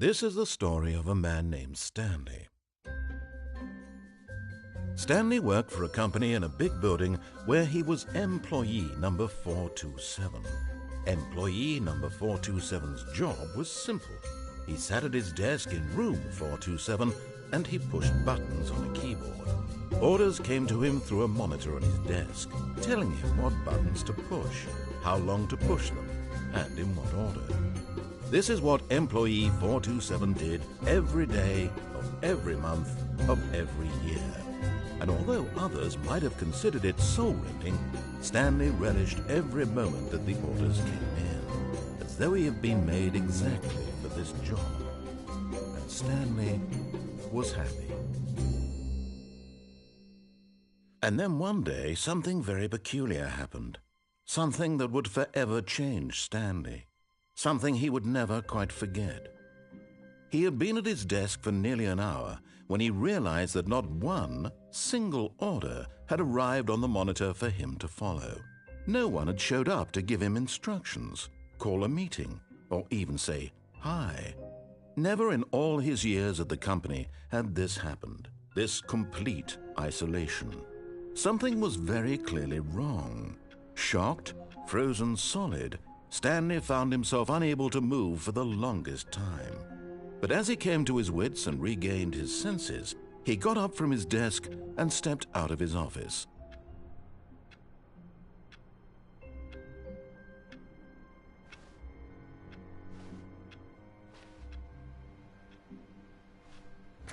This is the story of a man named Stanley. Stanley worked for a company in a big building where he was employee number 427. Employee number 427's job was simple. He sat at his desk in room 427 and he pushed buttons on a keyboard. Orders came to him through a monitor on his desk, telling him what buttons to push, how long to push them, and in what order. This is what employee 427 did every day of every month of every year. And although others might have considered it soul-rending, Stanley relished every moment that the orders came in, as though he had been made exactly for this job. And Stanley was happy. And then one day, something very peculiar happened. Something that would forever change Stanley. Something he would never quite forget. He had been at his desk for nearly an hour when he realized that not one single order had arrived on the monitor for him to follow. No one had showed up to give him instructions, call a meeting, or even say hi. Never in all his years at the company had this happened, this complete isolation. Something was very clearly wrong. Shocked, frozen solid, Stanley found himself unable to move for the longest time. But as he came to his wits and regained his senses, he got up from his desk and stepped out of his office.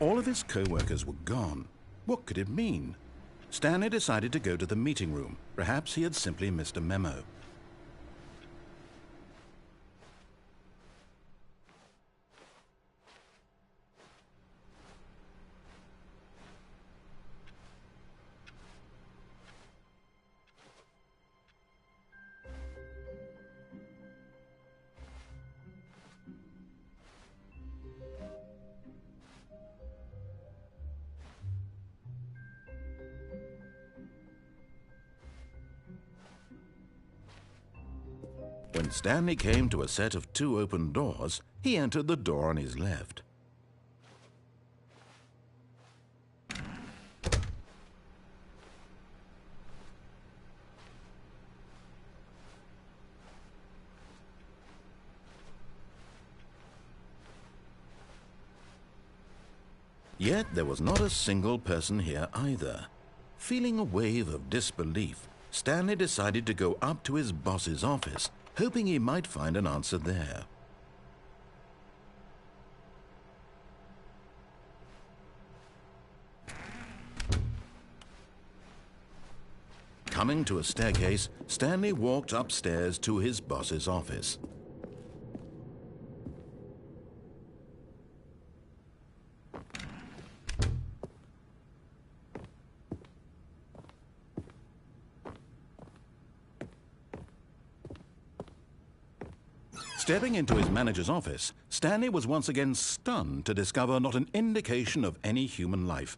All of his co-workers were gone. What could it mean? Stanley decided to go to the meeting room. Perhaps he had simply missed a memo. When Stanley came to a set of 2 open doors, he entered the door on his left. Yet there was not a single person here either. Feeling a wave of disbelief, Stanley decided to go up to his boss's office, hoping he might find an answer there. Coming to a staircase, Stanley walked upstairs to his boss's office. Stepping into his manager's office, Stanley was once again stunned to discover not an indication of any human life.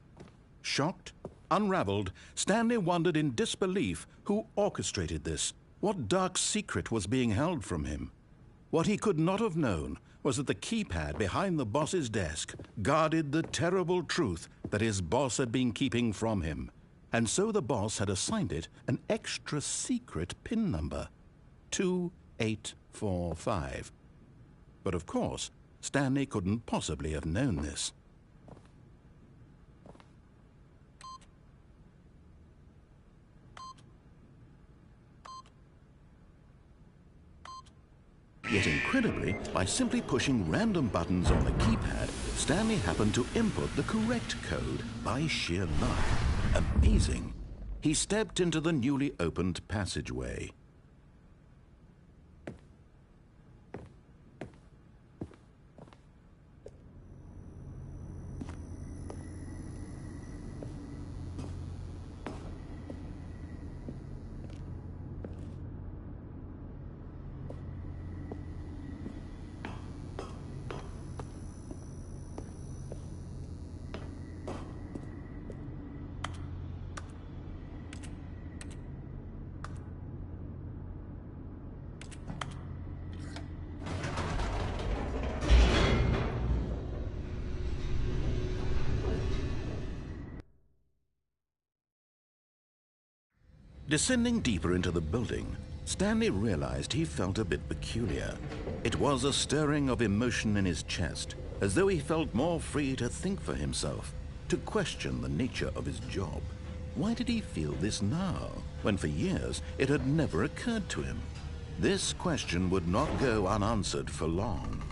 Shocked, unraveled, Stanley wondered in disbelief who orchestrated this, what dark secret was being held from him. What he could not have known was that the keypad behind the boss's desk guarded the terrible truth that his boss had been keeping from him, and so the boss had assigned it an extra secret PIN number, 2845. But of course, Stanley couldn't possibly have known this. Yet incredibly, by simply pushing random buttons on the keypad, Stanley happened to input the correct code by sheer luck. Amazing! He stepped into the newly opened passageway. Descending deeper into the building, Stanley realized he felt a bit peculiar. It was a stirring of emotion in his chest, as though he felt more free to think for himself, to question the nature of his job. Why did he feel this now, when for years it had never occurred to him? This question would not go unanswered for long.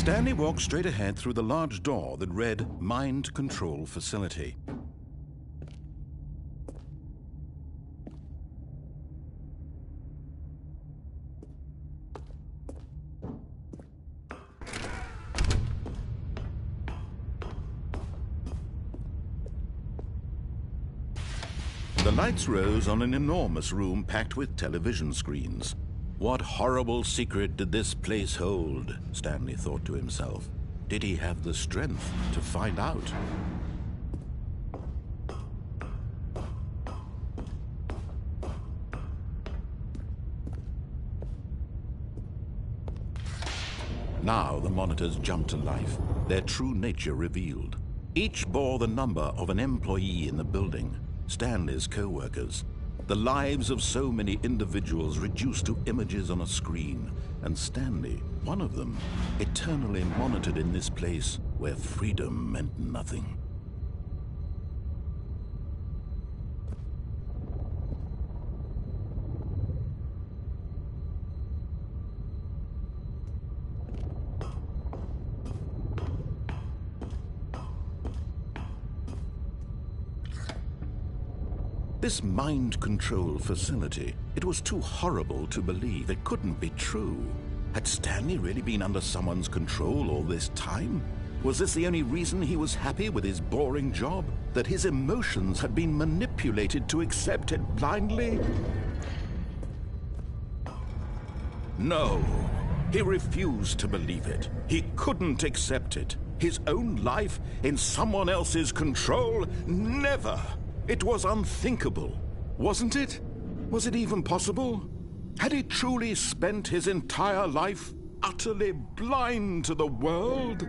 Stanley walked straight ahead through the large door that read Mind Control Facility. The lights rose on an enormous room packed with television screens. What horrible secret did this place hold? Stanley thought to himself. Did he have the strength to find out? Now the monitors jumped to life, their true nature revealed. Each bore the number of an employee in the building, Stanley's co-workers. The lives of so many individuals reduced to images on a screen, and Stanley, one of them, eternally monitored in this place where freedom meant nothing. This mind control facility, it was too horrible to believe. It couldn't be true. Had Stanley really been under someone's control all this time? Was this the only reason he was happy with his boring job? That his emotions had been manipulated to accept it blindly? No, he refused to believe it. He couldn't accept it. His own life in someone else's control? Never! It was unthinkable, wasn't it? Was it even possible? Had he truly spent his entire life utterly blind to the world?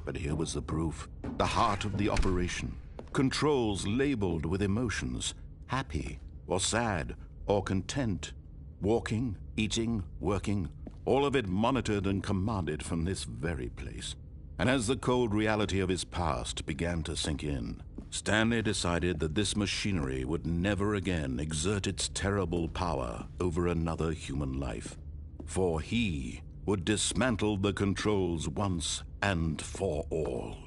But here was the proof, the heart of the operation. Controls labeled with emotions, happy or sad or content. Walking, eating, working, all of it monitored and commanded from this very place. And as the cold reality of his past began to sink in, Stanley decided that this machinery would never again exert its terrible power over another human life. For he would dismantle the controls once and for all.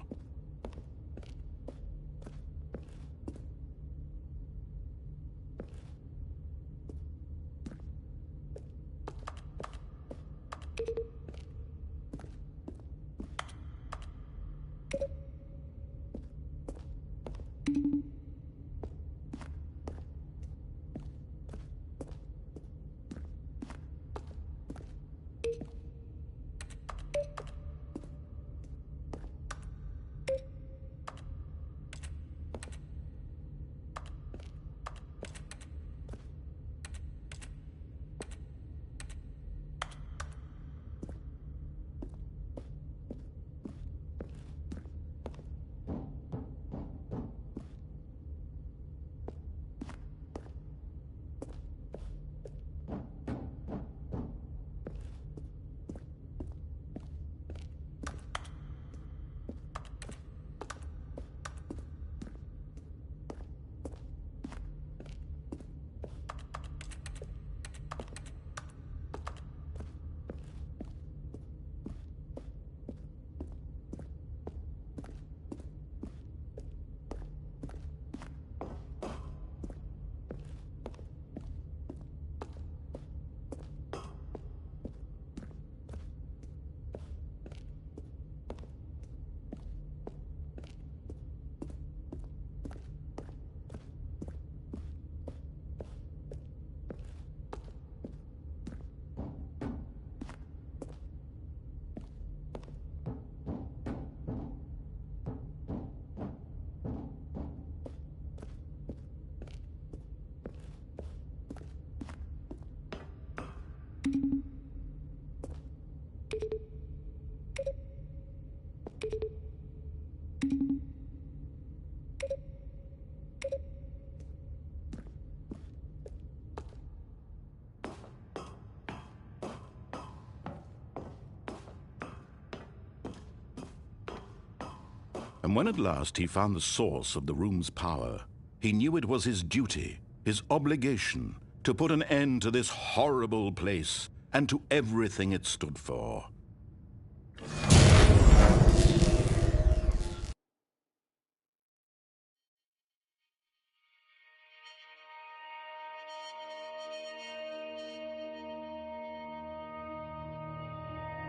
And when at last he found the source of the room's power, he knew it was his duty, his obligation, to put an end to this horrible place and to everything it stood for.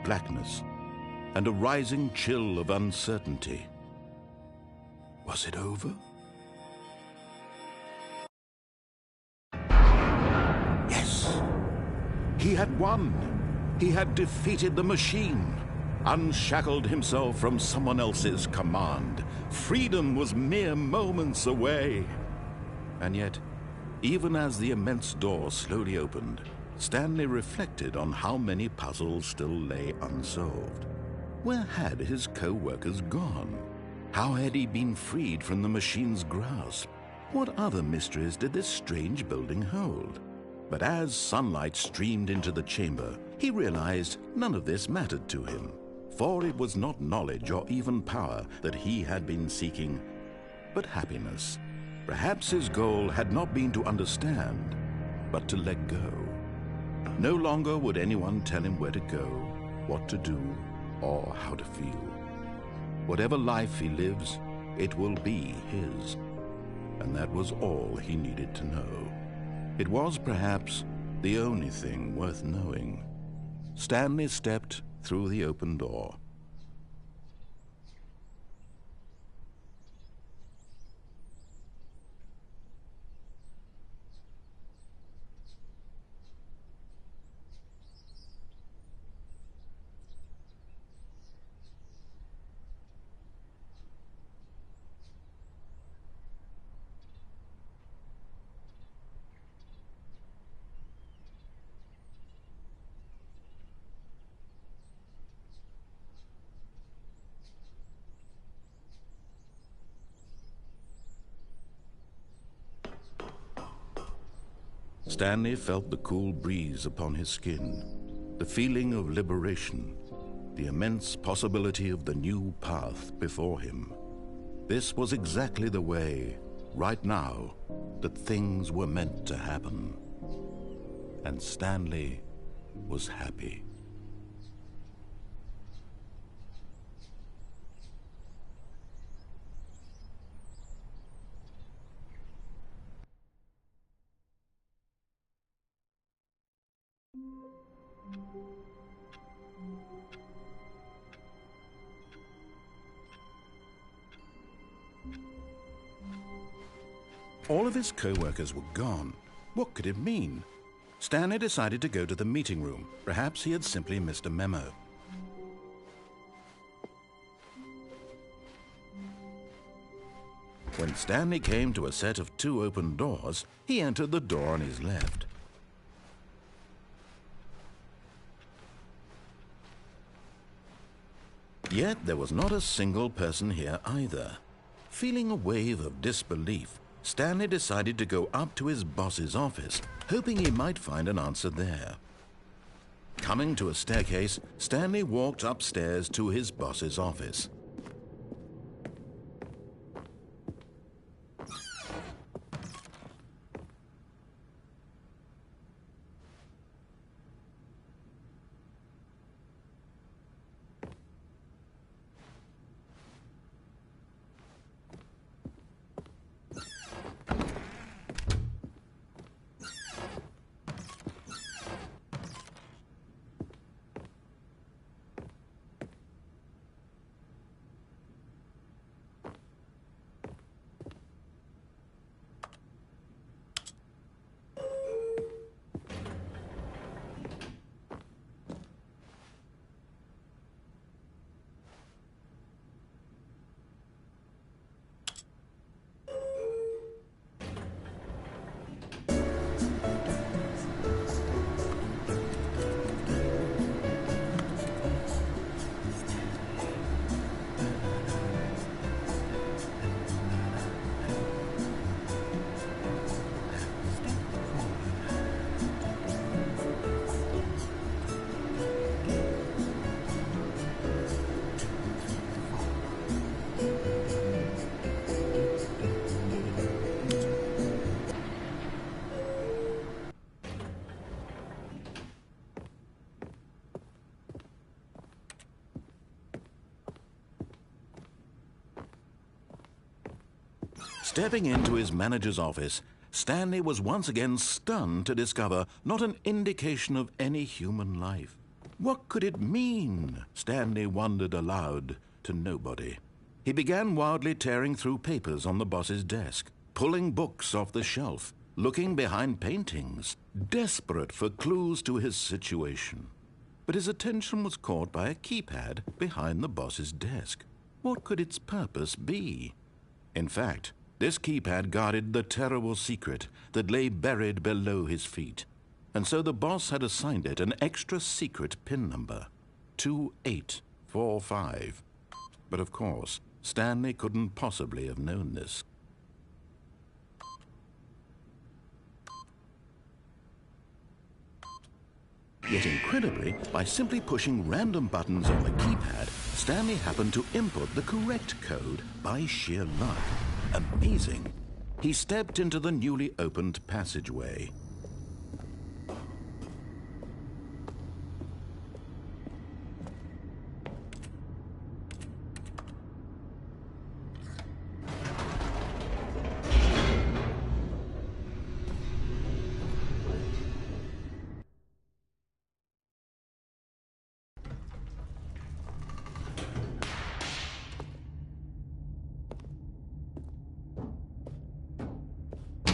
Blackness and a rising chill of uncertainty. Was it over? Yes! He had won! He had defeated the machine, unshackled himself from someone else's command. Freedom was mere moments away. And yet, even as the immense door slowly opened, Stanley reflected on how many puzzles still lay unsolved. Where had his co-workers gone? How had he been freed from the machine's grasp? What other mysteries did this strange building hold? But as sunlight streamed into the chamber, he realized none of this mattered to him, for it was not knowledge or even power that he had been seeking, but happiness. Perhaps his goal had not been to understand, but to let go. No longer would anyone tell him where to go, what to do, or how to feel. Whatever life he lives, it will be his. And that was all he needed to know. It was perhaps the only thing worth knowing. Stanley stepped through the open door. Stanley felt the cool breeze upon his skin, the feeling of liberation, the immense possibility of the new path before him. This was exactly the way, right now, that things were meant to happen. And Stanley was happy. All of his co-workers were gone. What could it mean? Stanley decided to go to the meeting room. Perhaps he had simply missed a memo. When Stanley came to a set of 2 open doors, he entered the door on his left. Yet there was not a single person here either. Feeling a wave of disbelief, Stanley decided to go up to his boss's office, hoping he might find an answer there. Coming to a staircase, Stanley walked upstairs to his boss's office. Stepping into his manager's office, Stanley was once again stunned to discover not an indication of any human life. What could it mean? Stanley wondered aloud to nobody. He began wildly tearing through papers on the boss's desk, pulling books off the shelf, looking behind paintings, desperate for clues to his situation. But his attention was caught by a keypad behind the boss's desk. What could its purpose be? In fact, this keypad guarded the terrible secret that lay buried below his feet. And so the boss had assigned it an extra secret PIN number, 2845. But of course, Stanley couldn't possibly have known this. Yet incredibly, by simply pushing random buttons on the keypad, Stanley happened to input the correct code by sheer luck. Amazing. He stepped into the newly opened passageway.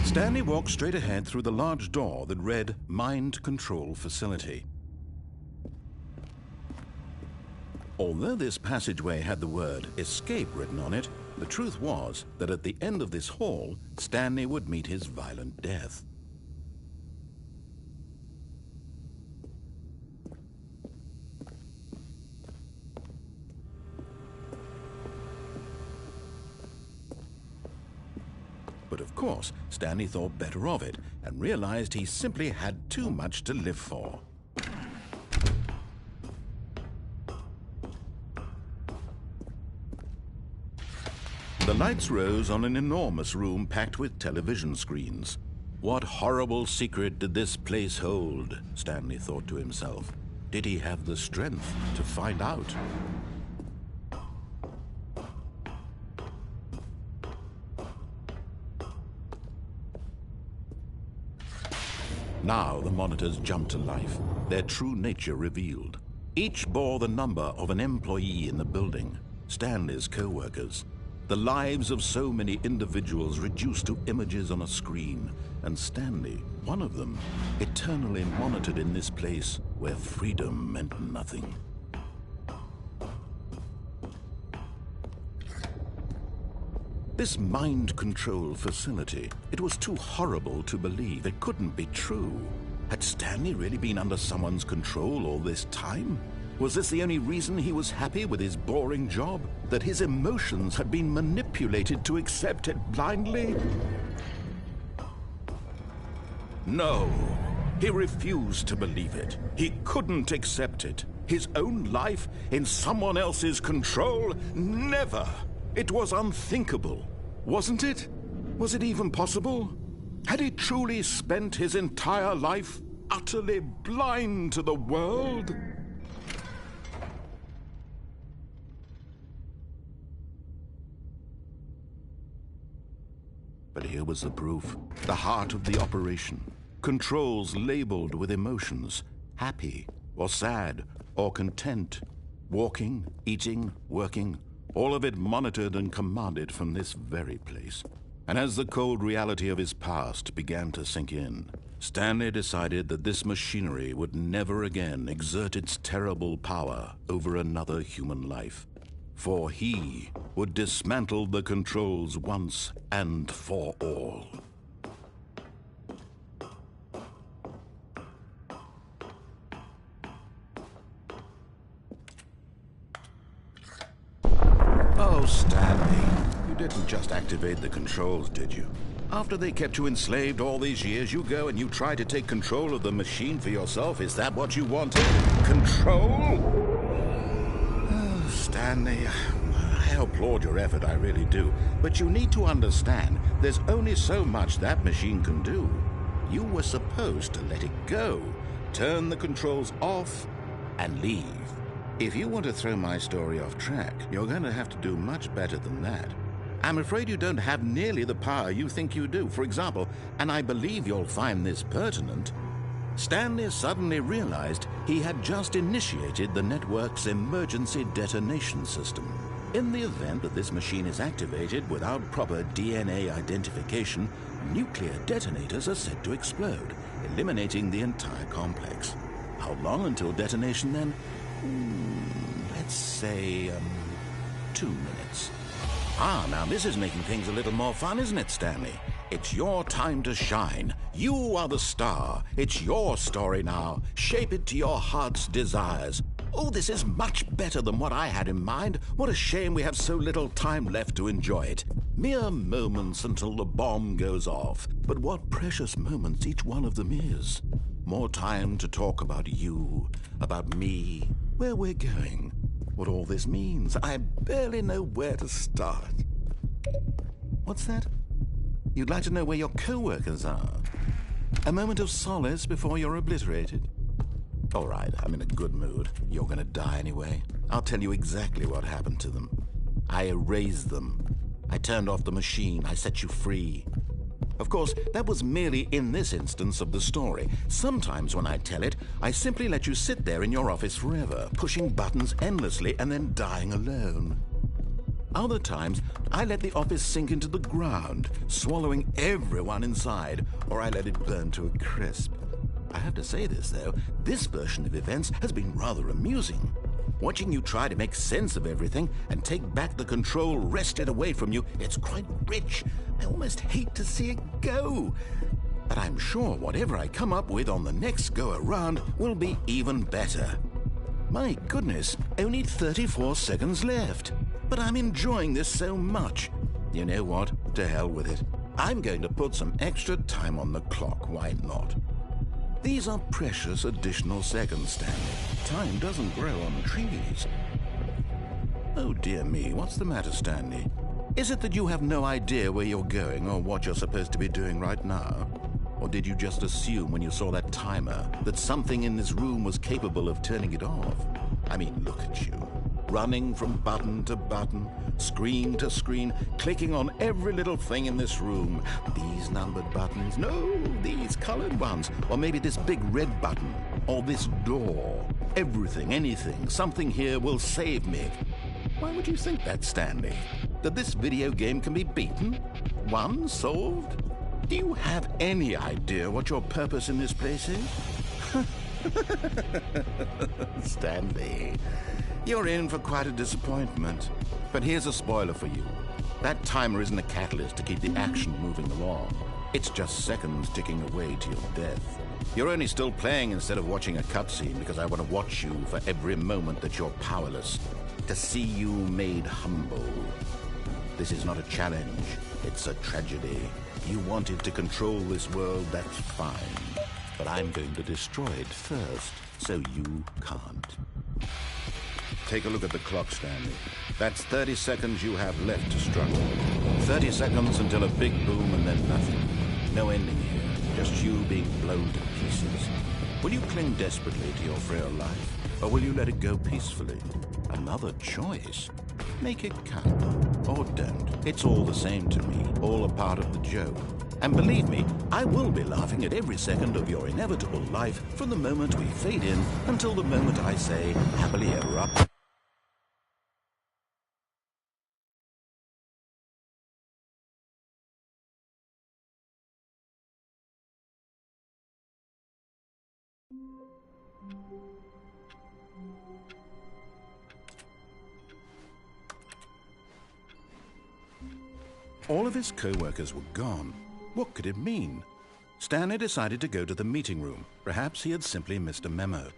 Stanley walked straight ahead through the large door that read Mind Control Facility. Although this passageway had the word Escape written on it, the truth was that at the end of this hall, Stanley would meet his violent death. But of course, Stanley thought better of it and realized he simply had too much to live for. The lights rose on an enormous room packed with television screens. What horrible secret did this place hold? Stanley thought to himself. Did he have the strength to find out? Now the monitors jumped to life, their true nature revealed. Each bore the number of an employee in the building, Stanley's co-workers. The lives of so many individuals reduced to images on a screen, and Stanley, one of them, eternally monitored in this place where freedom meant nothing. This mind control facility, it was too horrible to believe. It couldn't be true. Had Stanley really been under someone's control all this time? Was this the only reason he was happy with his boring job? That his emotions had been manipulated to accept it blindly? No, he refused to believe it. He couldn't accept it. His own life in someone else's control? Never! It was unthinkable, wasn't it? Was it even possible? Had he truly spent his entire life utterly blind to the world? But here was the proof, the heart of the operation. Controls labeled with emotions, happy or sad or content, walking, eating, working, all of it monitored and commanded from this very place. And as the cold reality of his past began to sink in, Stanley decided that this machinery would never again exert its terrible power over another human life. For he would dismantle the controls once and for all. Oh, Stanley, you didn't just activate the controls, did you? After they kept you enslaved all these years, you go and you try to take control of the machine for yourself. Is that what you wanted? Control? Oh, Stanley, I applaud your effort, I really do. But you need to understand, there's only so much that machine can do. You were supposed to let it go, turn the controls off, and leave. If you want to throw my story off track, you're going to have to do much better than that. I'm afraid you don't have nearly the power you think you do. For example, and I believe you'll find this pertinent, Stanley suddenly realized he had just initiated the network's emergency detonation system. In the event that this machine is activated without proper DNA identification, nuclear detonators are said to explode, eliminating the entire complex. How long until detonation then? Let's say, 2 minutes. Ah, now this is making things a little more fun, isn't it, Stanley? It's your time to shine. You are the star. It's your story now. Shape it to your heart's desires. Oh, this is much better than what I had in mind. What a shame we have so little time left to enjoy it. Mere moments until the bomb goes off. But what precious moments each one of them is. More time to talk about you, about me, where we're going, what all this means. I barely know where to start. What's that? You'd like to know where your co-workers are? A moment of solace before you're obliterated? All right, I'm in a good mood. You're gonna die anyway. I'll tell you exactly what happened to them. I erased them. I turned off the machine. I set you free. Of course, that was merely in this instance of the story. Sometimes when I tell it, I simply let you sit there in your office forever, pushing buttons endlessly and then dying alone. Other times, I let the office sink into the ground, swallowing everyone inside, or I let it burn to a crisp. I have to say this, though, this version of events has been rather amusing. Watching you try to make sense of everything and take back the control wrested away from you, it's quite rich. I almost hate to see it go. But I'm sure whatever I come up with on the next go-around will be even better. My goodness, only 34 seconds left. But I'm enjoying this so much. You know what? To hell with it. I'm going to put some extra time on the clock. Why not? These are precious additional seconds, Stanley. Time doesn't grow on trees. Oh dear me, what's the matter, Stanley? Is it that you have no idea where you're going or what you're supposed to be doing right now? Or did you just assume when you saw that timer that something in this room was capable of turning it off? I mean, look at you. Running from button to button, screen to screen, clicking on every little thing in this room. These numbered buttons, no, these colored ones. Or maybe this big red button, or this door. Everything, anything, something here will save me. Why would you think that, Stanley? That this video game can be beaten? Won? Solved? Do you have any idea what your purpose in this place is? Stanley, you're in for quite a disappointment. But here's a spoiler for you. That timer isn't a catalyst to keep the action moving along. It's just seconds ticking away to your death. You're only still playing instead of watching a cutscene because I want to watch you for every moment that you're powerless. To see you made humble. This is not a challenge. It's a tragedy. You wanted to control this world, that's fine. But I'm going to destroy it first, so you can't. Take a look at the clock, Stanley. That's 30 seconds you have left to struggle. 30 seconds until a big boom and then nothing. No ending here, just you being blown to pieces. Will you cling desperately to your frail life, or will you let it go peacefully? Another choice. Make it count, or don't. It's all the same to me, all a part of the joke. And believe me, I will be laughing at every second of your inevitable life from the moment we fade in until the moment I say, happily ever after. All of his co-workers were gone. What could it mean? Stanley decided to go to the meeting room. Perhaps he had simply missed a memo.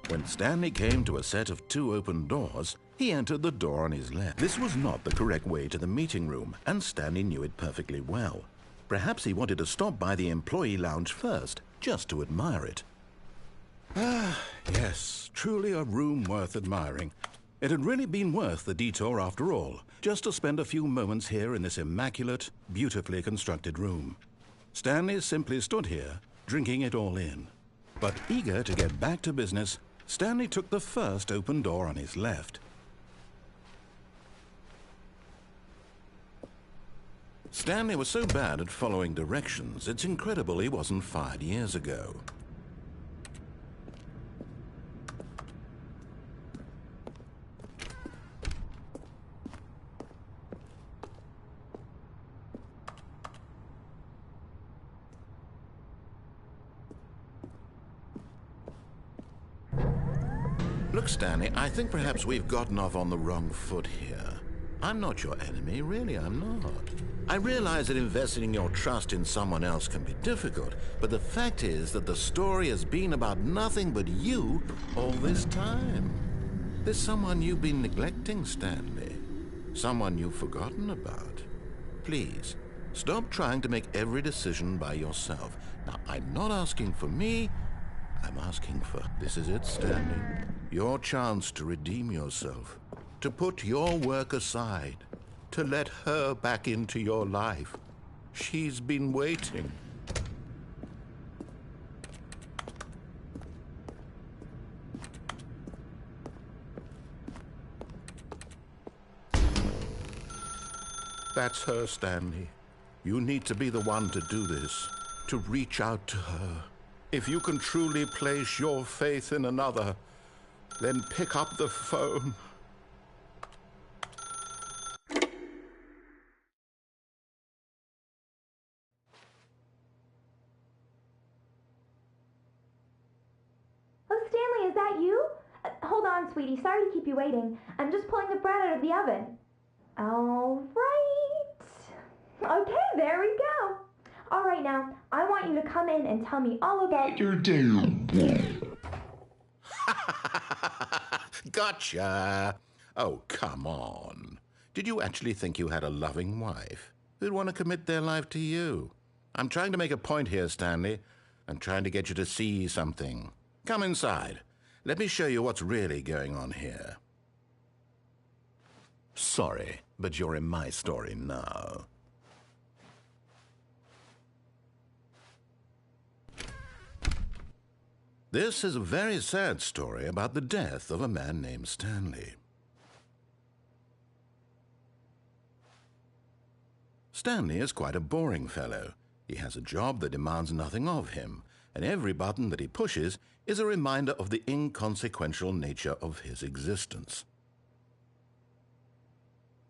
When Stanley came to a set of 2 open doors, he entered the door on his left. This was not the correct way to the meeting room, and Stanley knew it perfectly well. Perhaps he wanted to stop by the employee lounge first, just to admire it. Ah, yes, truly a room worth admiring. It had really been worth the detour after all, just to spend a few moments here in this immaculate, beautifully constructed room. Stanley simply stood here, drinking it all in. But eager to get back to business, Stanley took the first open door on his left. Stanley was so bad at following directions, it's incredible he wasn't fired years ago. Look, Stanley, I think perhaps we've gotten off on the wrong foot here. I'm not your enemy, really, I'm not. I realize that investing your trust in someone else can be difficult, but the fact is that the story has been about nothing but you all this time. There's someone you've been neglecting, Stanley. Someone you've forgotten about. Please, stop trying to make every decision by yourself. Now, I'm not asking for me, I'm asking for... This is it, Stanley. Your chance to redeem yourself. To put your work aside. To let her back into your life. She's been waiting. That's her, Stanley. You need to be the one to do this. To reach out to her. If you can truly place your faith in another, then pick up the phone. Oh, Stanley, is that you? Hold on, sweetie. Sorry to keep you waiting. I'm just pulling the bread out of the oven. All right. Okay, there we go. All right, now, I want you to come in and tell me all about your day. Gotcha. Oh, come on. Did you actually think you had a loving wife who'd want to commit their life to you? I'm trying to make a point here, Stanley. I'm trying to get you to see something. Come inside. Let me show you what's really going on here. Sorry, but you're in my story now. This is a very sad story about the death of a man named Stanley. Stanley is quite a boring fellow. He has a job that demands nothing of him, and every button that he pushes is a reminder of the inconsequential nature of his existence.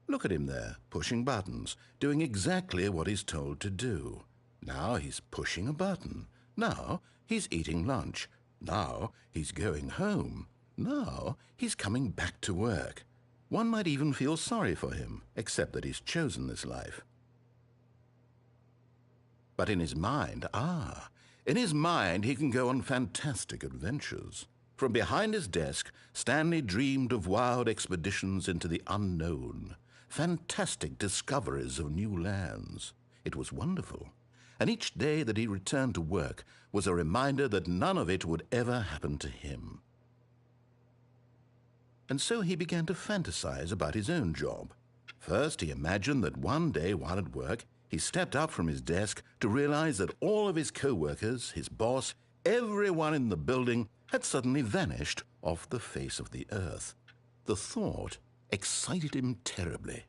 Look at him there, pushing buttons, doing exactly what he's told to do. Now he's pushing a button. Now he's eating lunch. Now he's going home. Now he's coming back to work. One might even feel sorry for him, except that he's chosen this life. But in his mind, in his mind he can go on fantastic adventures. From behind his desk, Stanley dreamed of wild expeditions into the unknown, fantastic discoveries of new lands. It was wonderful. And each day that he returned to work was a reminder that none of it would ever happen to him. And so he began to fantasize about his own job. First, he imagined that one day while at work, he stepped up from his desk to realize that all of his co-workers, his boss, everyone in the building had suddenly vanished off the face of the earth. The thought excited him terribly.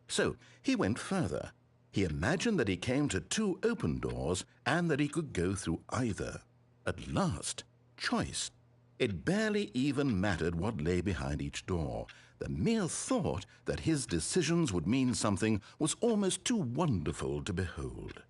So he went further. He imagined that he came to 2 open doors and that he could go through either. At last, choice. It barely even mattered what lay behind each door. The mere thought that his decisions would mean something was almost too wonderful to behold.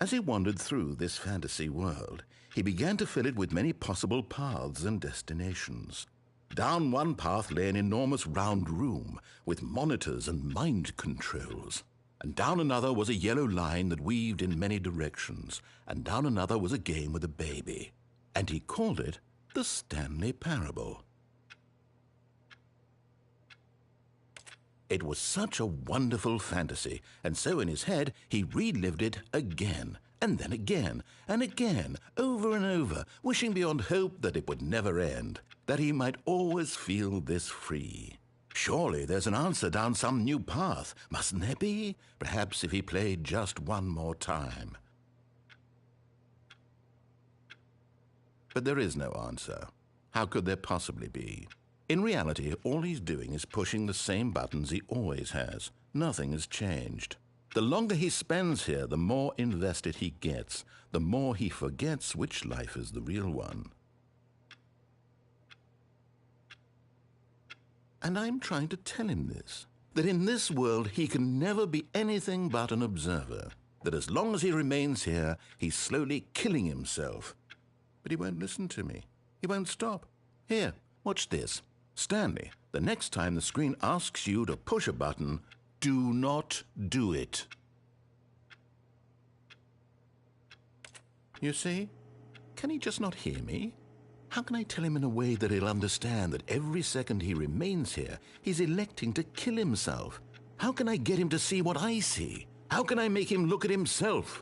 As he wandered through this fantasy world, he began to fill it with many possible paths and destinations. Down one path lay an enormous round room with monitors and mind controls. And down another was a yellow line that weaved in many directions. And down another was a game with a baby. And he called it the Stanley Parable. It was such a wonderful fantasy, and so in his head he relived it again and then again and again, over and over, wishing beyond hope that it would never end, that he might always feel this free. Surely there's an answer down some new path, mustn't there be? Perhaps if he played just one more time. But there is no answer. How could there possibly be? In reality, all he's doing is pushing the same buttons he always has. Nothing has changed. The longer he spends here, the more invested he gets, the more he forgets which life is the real one. And I'm trying to tell him this, that in this world he can never be anything but an observer, that as long as he remains here, he's slowly killing himself. But he won't listen to me. He won't stop. Here, watch this. Stanley, the next time the screen asks you to push a button, do not do it. You see? Can he just not hear me? How can I tell him in a way that he'll understand that every second he remains here, he's electing to kill himself? How can I get him to see what I see? How can I make him look at himself?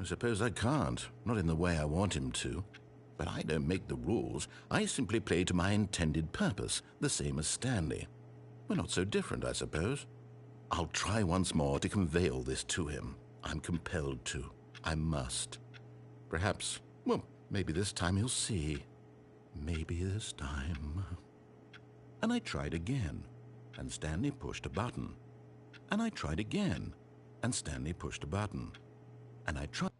I suppose I can't, not in the way I want him to. But I don't make the rules. I simply play to my intended purpose, the same as Stanley. We're not so different, I suppose. I'll try once more to convey all this to him. I'm compelled to. I must. Perhaps, well, maybe this time he'll see. Maybe this time. And I tried again, and Stanley pushed a button. And I tried again, and Stanley pushed a button. And I tried.